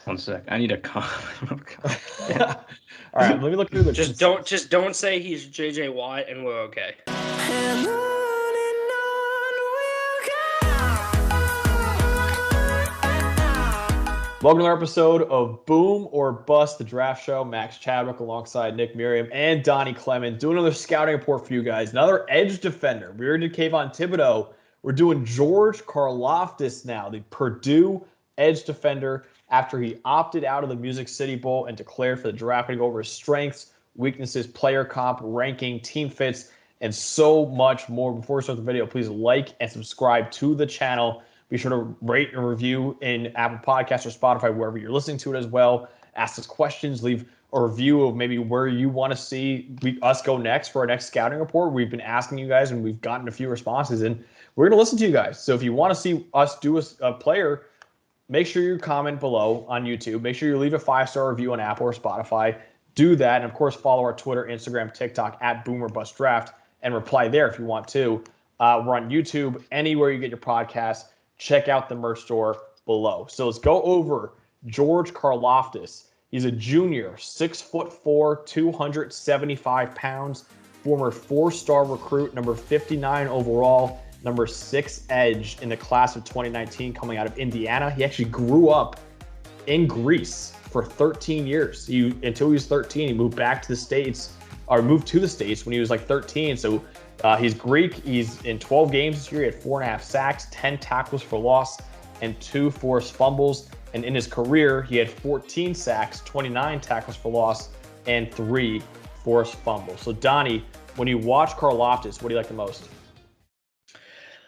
1 sec. I need a comment. All right, let me look through the just don't say he's JJ Watt and we're okay. Welcome to our episode of Boom or Bust, the draft show. Max Chadwick alongside Nick Merriam and Donny Clemons. Doing another scouting report for you guys. Another edge defender. We already did Kayvon Thibodeau. We're doing George Karlaftis now, the Purdue edge defender, after he opted out of the Music City Bowl and declared for the draft. Going to go over his strengths, weaknesses, player comp, ranking, team fits, and so much more. Before we start the video, please like and subscribe to the channel. Be sure to rate and review in Apple Podcasts or Spotify, wherever you're listening to it as well. Ask us questions. Leave a review of maybe where you want to see us go next for our next scouting report. We've been asking you guys, and we've gotten a few responses, and we're going to listen to you guys. So if you want to see us do a player, make sure you comment below on YouTube. Make sure you leave a 5-star review on Apple or Spotify. Do that. And, of course, follow our Twitter, Instagram, TikTok at BoomerBustDraft and reply there if you want to. We're on YouTube, anywhere you get your podcasts. Check out the merch store below. So let's go over George Karlaftis. He's a junior, 6'4", 275 pounds, former 4-star recruit, number 59 overall, number 6 edge in the class of 2019 coming out of Indiana. He actually grew up in Greece for 13 years. Until he was 13, he moved back to the States, or moved to the States when he was like 13. So he's Greek. He's in 12 games this year. He had 4.5 sacks, 10 tackles for loss, and 2 forced fumbles. And in his career, he had 14 sacks, 29 tackles for loss, and 3 forced fumbles. So, Donnie, when you watch Karlaftis, what do you like the most?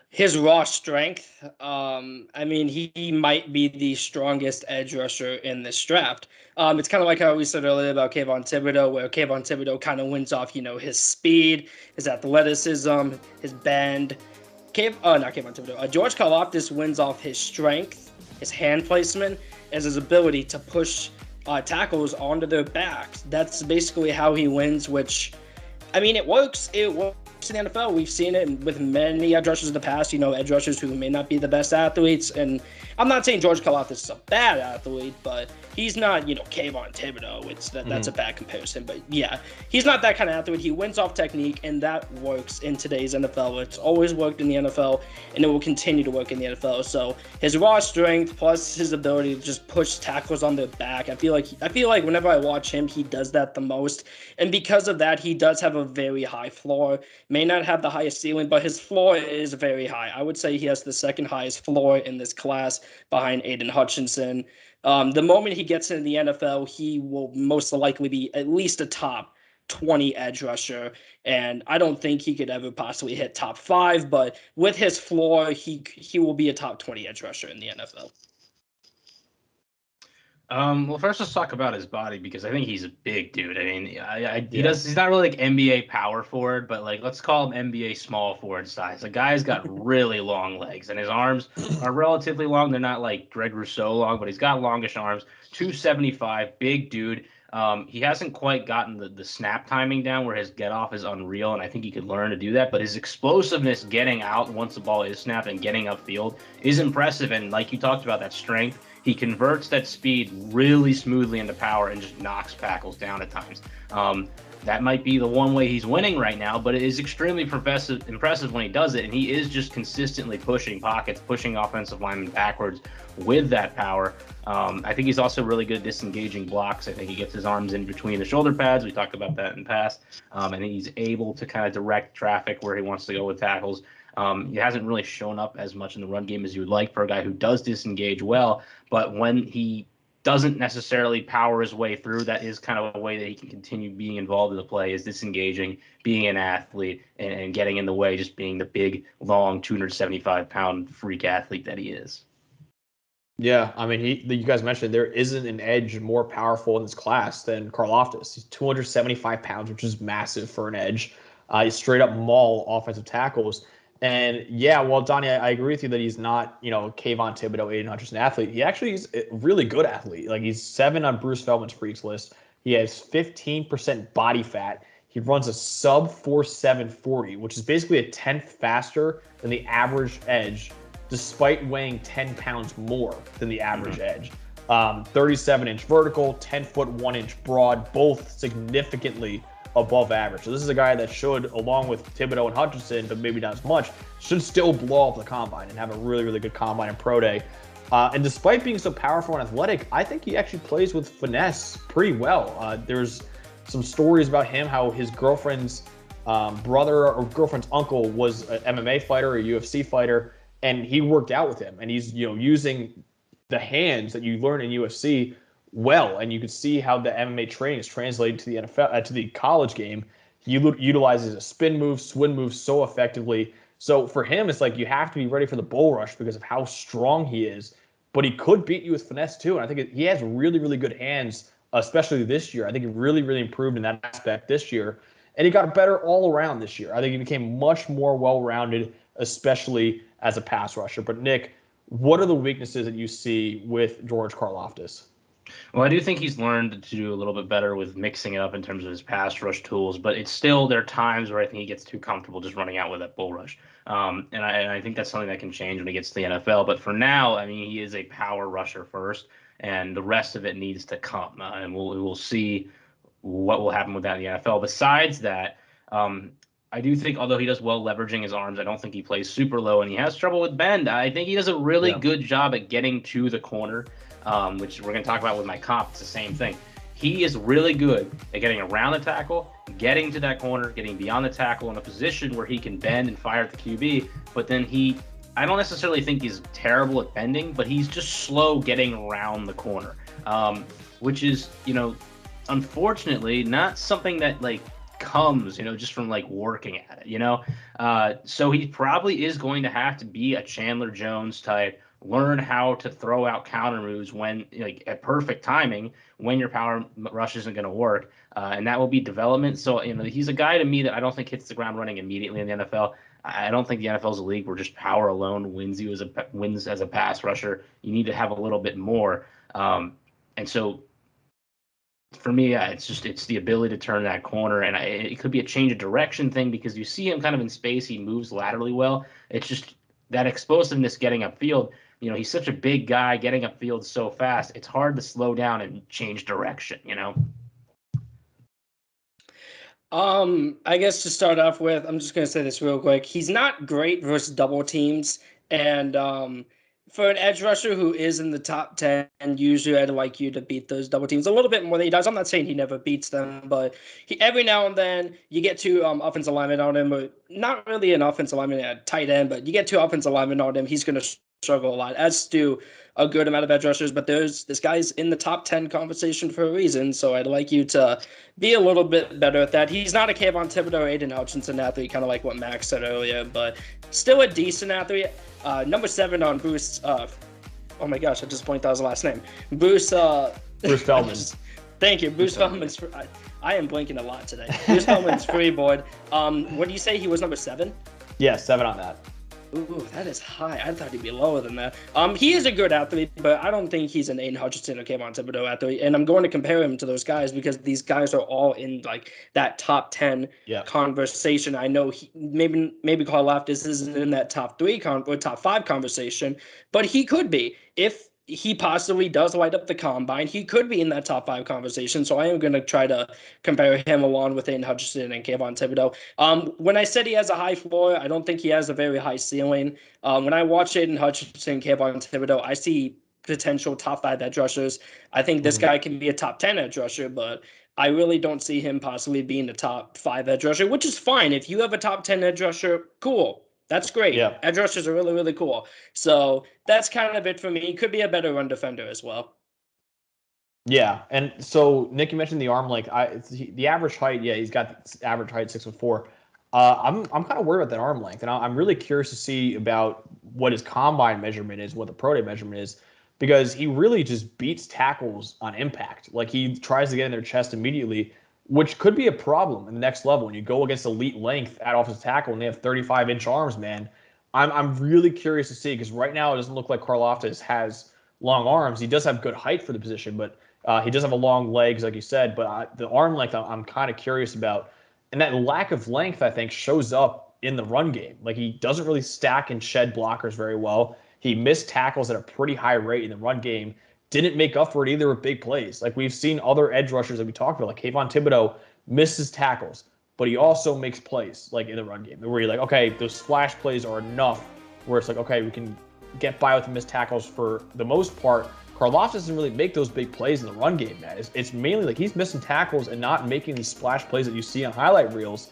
His raw strength. I mean, he might be the strongest edge rusher in this draft. It's kind of like how we said earlier about Kayvon Thibodeau, where Kayvon Thibodeau kind of wins off, his speed, his athleticism, his bend. George Karlaftis wins off his strength, his hand placement, and his ability to push tackles onto their backs. That's basically how he wins, which, I mean, it works. It works in the NFL. We've seen it with many edge rushers in the past, edge rushers who may not be the best athletes. And I'm not saying George Karlaftis is a bad athlete, but he's not, Kayvon Thibodeau. That's a bad comparison. But yeah, he's not that kind of athlete. He wins off technique, and that works in today's NFL. It's always worked in the NFL, and it will continue to work in the NFL. So his raw strength plus his ability to just push tackles on their back, I feel like whenever I watch him, he does that the most. And because of that, he does have a very high floor. May not have the highest ceiling, but his floor is very high. I would say he has the second highest floor in this class behind Aiden Hutchinson. The moment he gets into the NFL, he will most likely be at least a top 20 edge rusher. And I don't think he could ever possibly hit top 5, but with his floor, he will be a top 20 edge rusher in the NFL. Well, first let's talk about his body, because I think he's a big dude. I mean, he's not really like NBA power forward, but like let's call him NBA small forward size. The guy's got really long legs, and his arms are relatively long. They're not like Greg Rousseau long, but he's got longish arms. 275, big dude. He hasn't quite gotten the snap timing down where his get off is unreal, and I think he could learn to do that. But his explosiveness getting out once the ball is snapped and getting upfield is impressive. And like you talked about, that strength, he converts that speed really smoothly into power and just knocks tackles down at times. That might be the one way he's winning right now, but it is extremely impressive when he does it, and he is just consistently pushing pockets, pushing offensive linemen backwards with that power. I think he's also really good at disengaging blocks. I think he gets his arms in between the shoulder pads. We talked about that in the past. And he's able to kind of direct traffic where he wants to go with tackles. He hasn't really shown up as much in the run game as you would like for a guy who does disengage well, but when he doesn't necessarily power his way through, that is kind of a way that he can continue being involved in the play, is disengaging, being an athlete, and getting in the way, just being the big, long, 275-pound freak athlete that he is. Yeah, I mean, you guys mentioned there isn't an edge more powerful in this class than Karlaftis. He's 275 pounds, which is massive for an edge. He's straight up maul offensive tackles. And yeah, well, Donnie, I agree with you that he's not, Kayvon Thibodeau, Aiden Hutchinson athlete. He actually is a really good athlete. Like, he's 7 on Bruce Feldman's freaks list. He has 15% body fat. He runs a sub 4.7 40, which is basically a tenth faster than the average edge, despite weighing 10 pounds more than the average edge. 37-inch vertical, 10-foot 1-inch broad, both significantly above average. So this is a guy that should, along with Thibodeau and Hutchinson, but maybe not as much, should still blow up the combine and have a really, really good combine and pro day. And despite being so powerful and athletic, I think he actually plays with finesse pretty well. There's some stories about him, how his girlfriend's brother or girlfriend's uncle was an MMA fighter, a UFC fighter, and he worked out with him. And he's, using the hands that you learn in UFC well, and you can see how the MMA training is translated to the NFL, to the college game. He utilizes a spin move, swing move so effectively. So for him, it's like you have to be ready for the bull rush because of how strong he is. But he could beat you with finesse too, and I think he has really, really good hands, especially this year. I think he really, really improved in that aspect this year, and he got better all around this year. I think he became much more well-rounded, especially as a pass rusher. But Nick, what are the weaknesses that you see with George Karlaftis? Well, I do think he's learned to do a little bit better with mixing it up in terms of his pass rush tools, but it's still, there are times where I think he gets too comfortable just running out with that bull rush. And I think that's something that can change when he gets to the NFL. But for now, I mean, he is a power rusher first, and the rest of it needs to come. And we'll see what will happen with that in the NFL. Besides that, I do think, although he does well leveraging his arms, I don't think he plays super low, and he has trouble with bend. I think he does a really good job at getting to the corner. Which we're going to talk about with my comp. It's the same thing. He is really good at getting around the tackle, getting to that corner, getting beyond the tackle in a position where he can bend and fire at the QB. But then I don't necessarily think he's terrible at bending, but he's just slow getting around the corner, which is, unfortunately not something that comes, just from working at it, so he probably is going to have to be a Chandler Jones type, learn how to throw out counter moves when at perfect timing when your power rush isn't going to work, and that will be development. So he's a guy to me that I don't think hits the ground running immediately in the NFL. I don't think the NFL is a league where just power alone wins as a pass rusher. You need to have a little bit more, and so for me, it's the ability to turn that corner, and it could be a change of direction thing because you see him kind of in space. He moves laterally well. It's just that explosiveness getting upfield. He's such a big guy getting upfield so fast. It's hard to slow down and change direction, I guess to start off with, I'm just going to say this real quick. He's not great versus double teams. And for an edge rusher who is in the top 10, usually I'd like you to beat those double teams a little bit more than he does. I'm not saying he never beats them, but every now and then you get two offensive linemen on him, or not really an offensive lineman at tight end, but you get two offensive linemen on him. He's going to struggle a lot, as do a good amount of edge rushers, but this guy's in the top 10 conversation for a reason, so I'd like you to be a little bit better at that. He's not a Kayvon Thibodeau or Aiden Hutchinson athlete, kind of like what Max said earlier, but still a decent athlete. Number 7 on Bruce, oh my gosh, I just blanked out his last name. Bruce Feldman. Thank you. Bruce Feldman's I am blinking a lot today. Bruce Feldman's free board. What do you say he was number 7? Yeah, 7 on that. Ooh, that is high. I thought he'd be lower than that. He is a good athlete, but I don't think he's an Aiden Hutchinson or Kayvon Thibodeau athlete. And I'm going to compare him to those guys because these guys are all in that top 10 conversation. I know maybe Karlaftis isn't in that top 3 or top 5 conversation, but he could be. If he possibly does light up the combine, he could be in that top 5 conversation. So I am going to try to compare him along with Aiden Hutchinson and Kayvon Thibodeau. When I said he has a high floor, I don't think he has a very high ceiling. When I watch Aiden Hutchinson and Kayvon Thibodeau, I see potential top 5 edge rushers. I think this guy can be a top 10 edge rusher, but I really don't see him possibly being a top 5 edge rusher, which is fine. If you have a top 10 edge rusher, cool. That's great. Yeah. Edge rushers are really, really cool. So that's kind of it for me. He could be a better run defender as well. Yeah, and so Nick, you mentioned the arm length. The average height. Yeah, he's got the average height 6'4". I'm kind of worried about that arm length, and I'm really curious to see about what his combine measurement is, what the pro day measurement is, because he really just beats tackles on impact. He tries to get in their chest immediately, which could be a problem in the next level. When you go against elite length at offensive tackle and they have 35-inch arms, man, I'm really curious to see, because right now it doesn't look like Karlaftis has long arms. He does have good height for the position, but he does have a long legs, like you said. But the arm length, I'm kind of curious about. And that lack of length, I think, shows up in the run game. He doesn't really stack and shed blockers very well. He missed tackles at a pretty high rate in the run game. didn't make up for it either with big plays. Like we've seen other edge rushers that we talked about, like Kayvon Thibodeau misses tackles, but he also makes plays like in the run game where you're like, okay, those splash plays are enough where it's like, okay, we can get by with the missed tackles for the most part. Karlaftis doesn't really make those big plays in the run game, man. It's mainly like he's missing tackles and not making these splash plays that you see on highlight reels.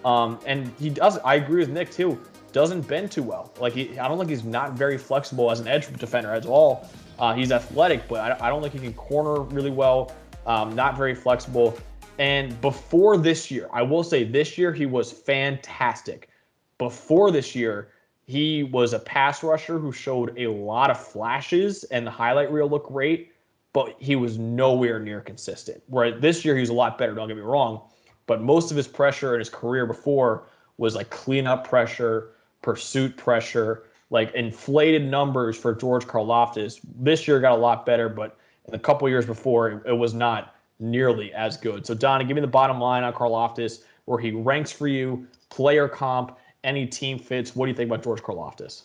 And he does. I agree with Nick too. Doesn't bend too well. Like I don't think he's not very flexible as an edge defender at all. He's athletic, but I don't think he can corner really well. Not very flexible. And before this year, I will say this year he was fantastic. Before this year, he was a pass rusher who showed a lot of flashes and the highlight reel looked great, but he was nowhere near consistent. Where this year he was a lot better, don't get me wrong, but most of his pressure in his career before was like cleanup pressure, pursuit pressure, like inflated numbers for George Karlaftis. This year got a lot better, but in the couple years before, it was not nearly as good. So Donnie, give me the bottom line on Karlaftis, where he ranks for you, player comp, any team fits. What do you think about George Karlaftis?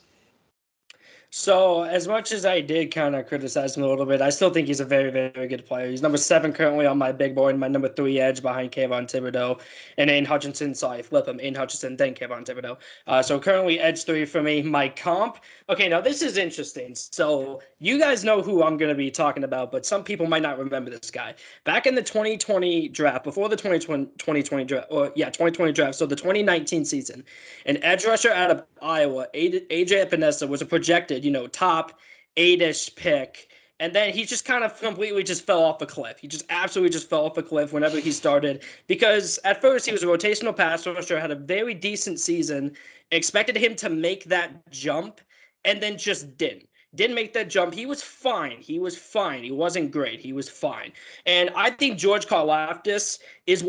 So as much as I did kind of criticize him a little bit, I still think he's a very, very good player. He's number 7 currently on my big board, and my number 3 edge behind Kayvon Thibodeau and Aiden Hutchinson. Sorry, flip him. Aiden Hutchinson, then Kayvon Thibodeau. So currently edge 3 for me. My comp. Okay, now this is interesting. So you guys know who I'm going to be talking about, but some people might not remember this guy. Back in the 2020 draft, before the 2020 draft, 2020 draft, so the 2019 season, an edge rusher out of Iowa, AJ Epinesa, was a projected, top 8-ish pick. And then he just kind of completely just fell off a cliff. He just absolutely just fell off a cliff whenever he started, because at first he was a rotational pass rusher, had a very decent season, expected him to make that jump, and then just didn't make that jump. He was fine. He wasn't great. He was fine. And I think George Karlaftis is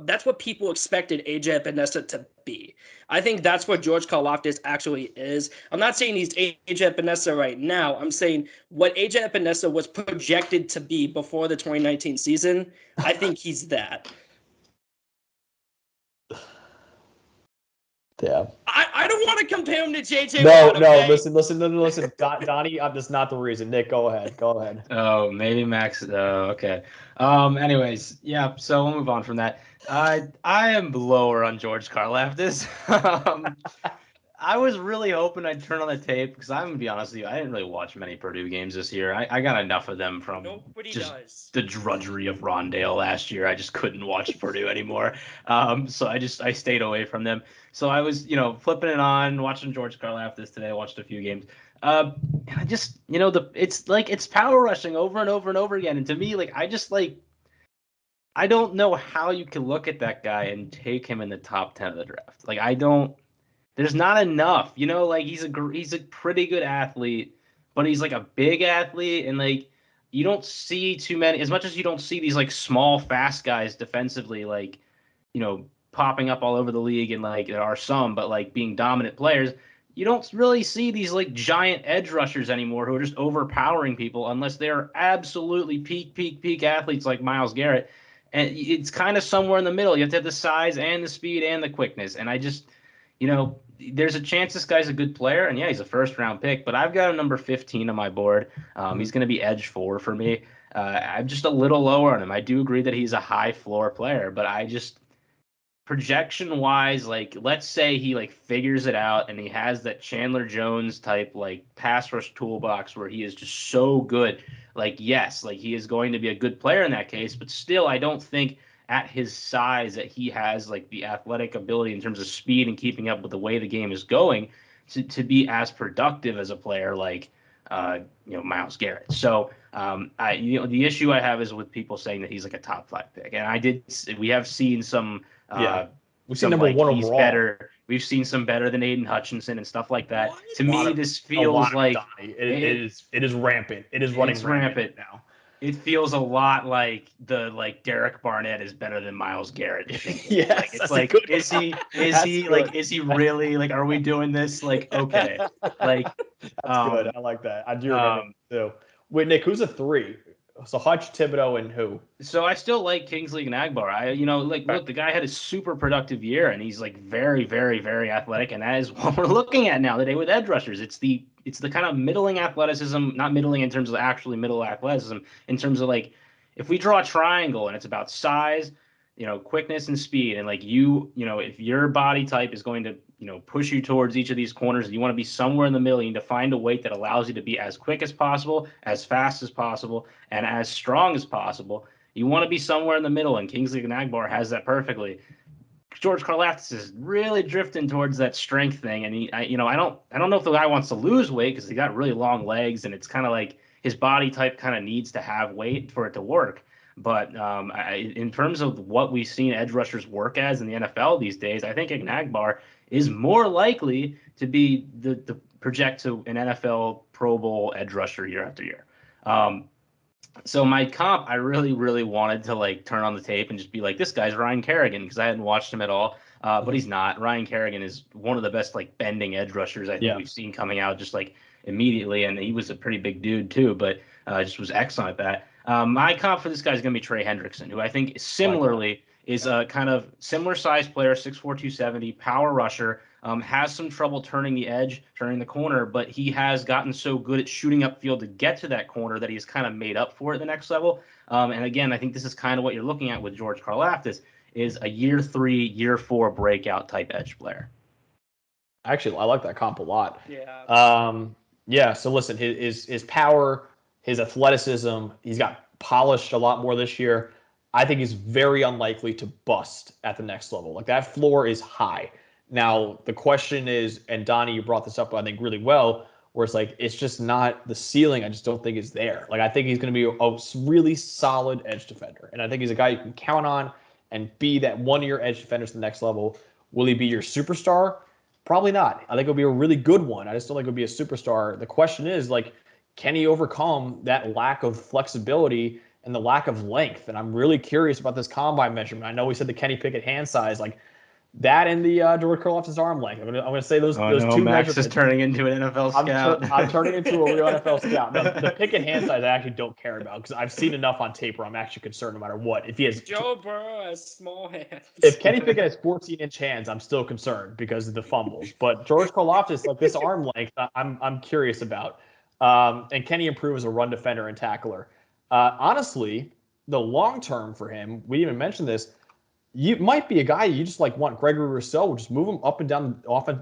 that's what people expected AJ Epinesa to be. I think that's what George Karlaftis actually is. I'm not saying he's AJ Epinesa right now. I'm saying what AJ Epinesa was projected to be before the 2019 season. I think he's that. Yeah. I don't want to compare him to JJ. No, listen. Donnie, that's not the reason. Nick, go ahead. Oh, maybe Max. Oh, okay. Anyways, yeah. So we'll move on from that. I am lower on George Karlaftis. I was really hoping I'd turn on the tape because I'm gonna be honest with you, I didn't really watch many Purdue games this year. I got enough of them from the drudgery of Rondale last year. I just couldn't watch Purdue anymore. So I stayed away from them. So I was, flipping it on, watching George Karlaftis today. I watched a few games. And I just, it's power rushing over and over and over again. And to me, I don't know how you can look at that guy and take him in the top 10 of the draft. There's not enough, he's a pretty good athlete, but he's like a big athlete, and you don't see too many, as much as you don't see these small, fast guys defensively, popping up all over the league, and there are some, but being dominant players, you don't really see these giant edge rushers anymore who are just overpowering people unless they're absolutely peak athletes like Myles Garrett. And it's kind of somewhere in the middle. You have to have the size and the speed and the quickness. And I just, there's a chance this guy's a good player, and yeah, he's a first-round pick, but I've got him number 15 on my board. He's going to be edge 4 for me. I'm just a little lower on him. I do agree that he's a high-floor player, but I just, projection-wise, let's say he, figures it out, and he has that Chandler Jones type, pass rush toolbox where he is just so good. Yes, he is going to be a good player in that case, but still, I don't think at his size that he has the athletic ability in terms of speed and keeping up with the way the game is going to be as productive as a player Myles Garrett. So the issue I have is with people saying that he's a top 5 pick, and we have seen some we've seen number 1 he's overall. Better. We've seen some better than Aiden Hutchinson and stuff like that. To me, this feels like it is rampant. It is running rampant now. It feels a lot like Derek Barnett is better than Myles Garrett. Yes, is he really are we doing this? Okay. That's good. I like that. I do remember too. Wait, Nick, who's a 3? So Hutch, Thibodeau, and who? So I still like Kingsley Enagbare. Look, the guy had a super productive year, and he's very, very, very athletic, and that is what we're looking at now today with edge rushers. It's the it's the kind of middling athleticism, not middling in terms of actually middle athleticism, in terms of like if we draw a triangle and it's about size, quickness and speed, and like if your body type is going to, push you towards each of these corners, and you want to be somewhere in the middle, you need to find a weight that allows you to be as quick as possible, as fast as possible, and as strong as possible. You want to be somewhere in the middle, and Kingsley Enagbare has that perfectly. George Karlaftis is really drifting towards that strength thing, and I don't know if the guy wants to lose weight because he got really long legs, and it's kind of like his body type kind of needs to have weight for it to work. But in terms of what we've seen edge rushers work as in the NFL these days, I think Enagbare is more likely to be the project to an NFL Pro Bowl edge rusher year after year. So my comp, I really, really wanted to like turn on the tape and just be like, this guy's Ryan Kerrigan, because I hadn't watched him at all. But he's not. Ryan Kerrigan is one of the best like bending edge rushers I think we've seen coming out just like immediately, and he was a pretty big dude too, but just was excellent at that. My comp for this guy is going to be Trey Hendrickson, who I think similarly is a kind of similar size player, 6'4", 270, power rusher. Has some trouble turning the edge, turning the corner, but he has gotten so good at shooting upfield to get to that corner that he's kind of made up for it at the next level. And again, I think this is kind of what you're looking at with George Karlaftis, is a year 3, year 4 breakout type edge player. Actually, I like that comp a lot. Yeah. So listen, his power, his athleticism, he's got polished a lot more this year. I think he's very unlikely to bust at the next level. Like, that floor is high. Now, the question is, and Donnie, you brought this up, I think, really well, where it's like, it's just not the ceiling. I just don't think is there. Like, I think he's going to be a really solid edge defender. And I think he's a guy you can count on and be that one-year edge defender to the next level. Will he be your superstar? Probably not. I think he'll be a really good one. I just don't think he'll be a superstar. The question is, like, can he overcome that lack of flexibility and the lack of length? And I'm really curious about this combine measurement. I know we said the Kenny Pickett hand size, like, that and the George Karlaftis arm length. I'm gonna say those two Max measurements. is turning into an NFL scout. I'm turning into a real NFL scout. The Pickett hand size I actually don't care about, because I've seen enough on tape where I'm actually concerned no matter what. If he has Joe Burrow has small hands. If Kenny Pickett has 14-inch hands, I'm still concerned because of the fumbles. But George Karlaftis, like, this arm length, I'm curious about. And can he improve as a run defender and tackler? Honestly, the long term for him, we even mentioned this. You might be a guy you just like want Gregory Rousseau, just move him up and down off the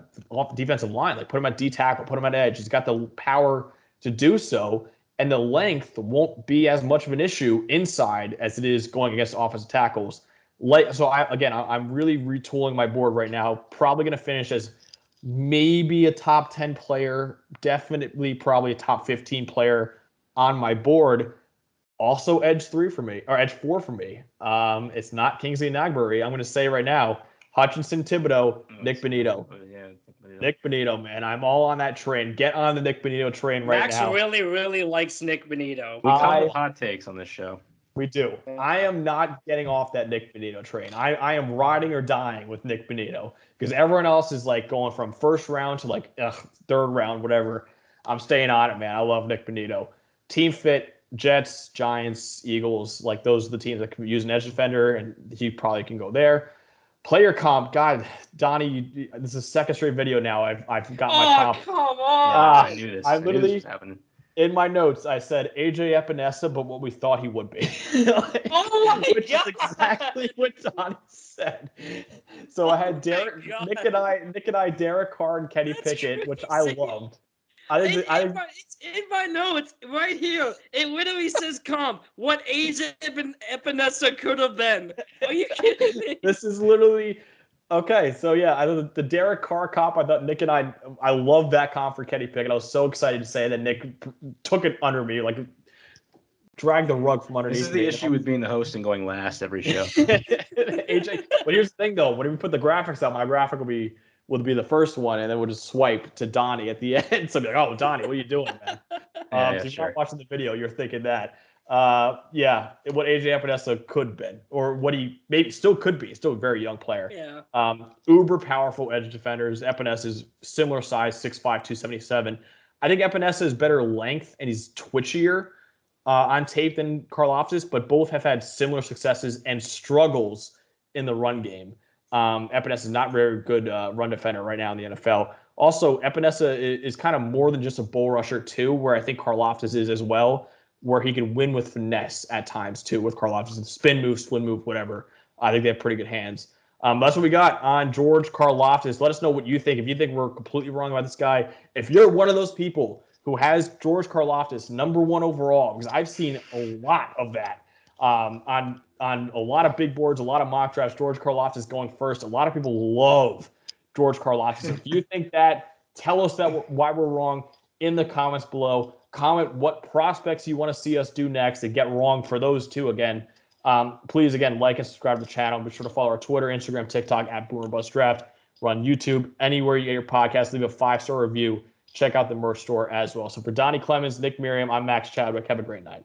defensive line, like put him at D tackle, put him at edge. He's got the power to do so, and the length won't be as much of an issue inside as it is going against offensive tackles. I'm really retooling my board right now. Probably going to finish as maybe a top 10 player, definitely probably a top 15 player on my board. Also edge 3 for me, or edge 4 for me. It's not Kingsley Enagbare. I'm going to say right now, Hutchinson, Thibodeau, Nick Bonito. Nick Bonito, man. I'm all on that train. Get on the Nick Bonito train right now. Max really, really likes Nick Bonito. We come with hot takes on this show. We do. I am not getting off that Nick Bonito train. I am riding or dying with Nick Bonito, because everyone else is like going from first round to like third round, whatever. I'm staying on it, man. I love Nick Bonito. Team fit. Jets, Giants, Eagles, like, those are the teams that can use an edge defender, and he probably can go there. Player comp, God, Donnie, this is the second straight video now. I've got my comp. Come on! I knew this. I literally, knew this was happening. In my notes, I said AJ Epinesa, but what we thought he would be. Which is exactly what Donnie said. So I had Nick and I, Derek Carr and Kenny Pickett, which I loved. It's in my notes right here. It literally says comp. What AJ Epinesa could have been. Are you kidding me? This is literally okay. So yeah, the Derek Carr comp. I thought Nick and I love that comp for Kenny Pickett. I was so excited to say that Nick took it under me, like dragged the rug from underneath. This is the issue with being the host and going last every show. AJ, but here's the thing though. When we put the graphics out, my graphic will be the first one, and then we'll just swipe to Donnie at the end. So I'll be like, oh, Donnie, what are you doing, man? If you're not watching the video, you're thinking that. What AJ Epinesa could have been, or what he maybe still could be. Still a very young player. Yeah. Uber powerful edge defenders. Epinesa is similar size, 6'5", 277. I think Epinesa is better length, and he's twitchier on tape than Karlaftis, but both have had similar successes and struggles in the run game. Epinesa is not very good run defender right now in the NFL. Also, Epinesa is kind of more than just a bull rusher too, where I think Karlaftis is as well, where he can win with finesse at times too with Karlaftis. Spin move, swing move, whatever. I think they have pretty good hands. That's what we got on George Karlaftis. Let us know what you think. If you think we're completely wrong about this guy, if you're one of those people who has George Karlaftis #1 overall, because I've seen a lot of that on a lot of big boards, a lot of mock drafts, George Karlaftis going first. A lot of people love George Karlaftis. If you think that, tell us why we're wrong in the comments below. Comment what prospects you want to see us do next and get wrong for those two again. Please, again, like and subscribe to the channel. Be sure to follow our Twitter, Instagram, TikTok at Boomer Bust Draft. We're on YouTube. Anywhere you get your podcast, leave a 5-star review. Check out the merch store as well. So for Donny Clemons, Nick Merriam, I'm Max Chadwick. Have a great night.